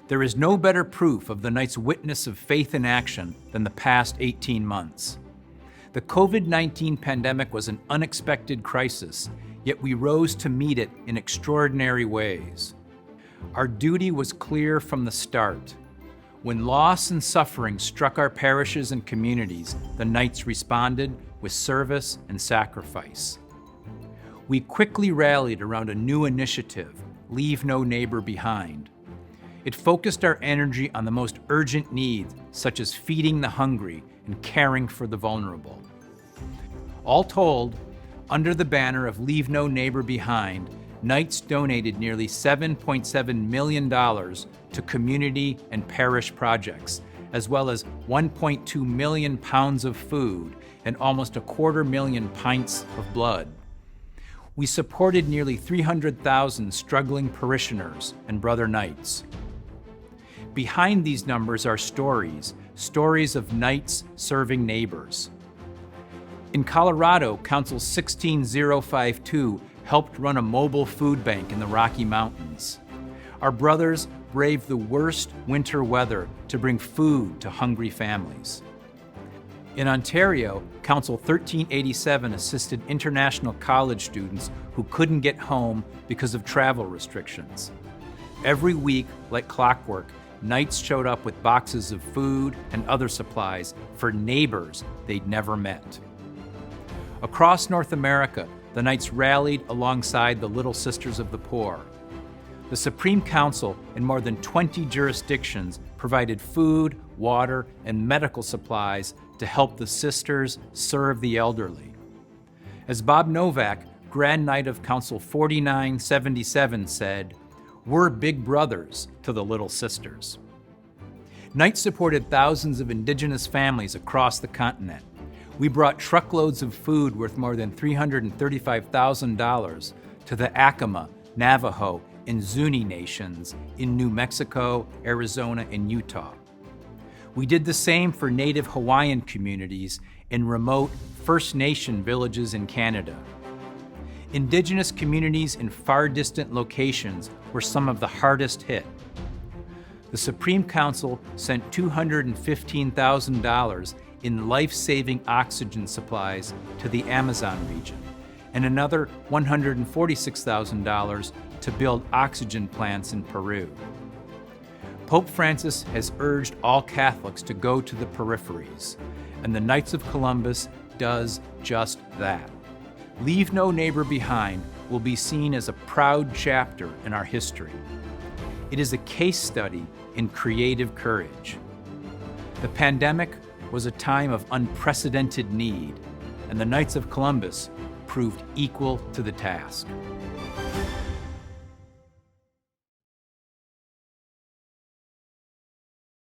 There is no better proof of the Knights' witness of faith in action than the past 18 months. The COVID-19 pandemic was an unexpected crisis, yet we rose to meet it in extraordinary ways. Our duty was clear from the start. When loss and suffering struck our parishes and communities, the Knights responded with service and sacrifice. We quickly rallied around a new initiative, Leave No Neighbor Behind. It focused our energy on the most urgent needs, such as feeding the hungry and caring for the vulnerable. All told, under the banner of Leave No Neighbor Behind, Knights donated nearly $7.7 million to community and parish projects, as well as 1.2 million pounds of food and almost 250,000 pints of blood. We supported nearly 300,000 struggling parishioners and brother Knights. Behind these numbers are stories of Knights serving neighbors. In Colorado, Council 16052 helped run a mobile food bank in the Rocky Mountains. Our brothers braved the worst winter weather to bring food to hungry families. In Ontario, Council 1387 assisted international college students who couldn't get home because of travel restrictions. Every week, like clockwork, Knights showed up with boxes of food and other supplies for neighbors they'd never met. Across North America, the Knights rallied alongside the Little Sisters of the Poor. The Supreme Council in more than 20 jurisdictions provided food, water, and medical supplies to help the sisters serve the elderly. As Bob Novak, Grand Knight of Council 4977 said, "We're big brothers to the Little Sisters." Knights supported thousands of indigenous families across the continent. We brought truckloads of food worth more than $335,000 to the Acoma, Navajo, and Zuni nations in New Mexico, Arizona, and Utah. We did the same for Native Hawaiian communities in remote First Nation villages in Canada. Indigenous communities in far distant locations were some of the hardest hit. The Supreme Council sent $215,000 in life-saving oxygen supplies to the Amazon region, and another $146,000 to build oxygen plants in Peru. Pope Francis has urged all Catholics to go to the peripheries, and the Knights of Columbus does just that. Leave No Neighbor Behind will be seen as a proud chapter in our history. It is a case study in creative courage. The pandemic was a time of unprecedented need, and the Knights of Columbus proved equal to the task.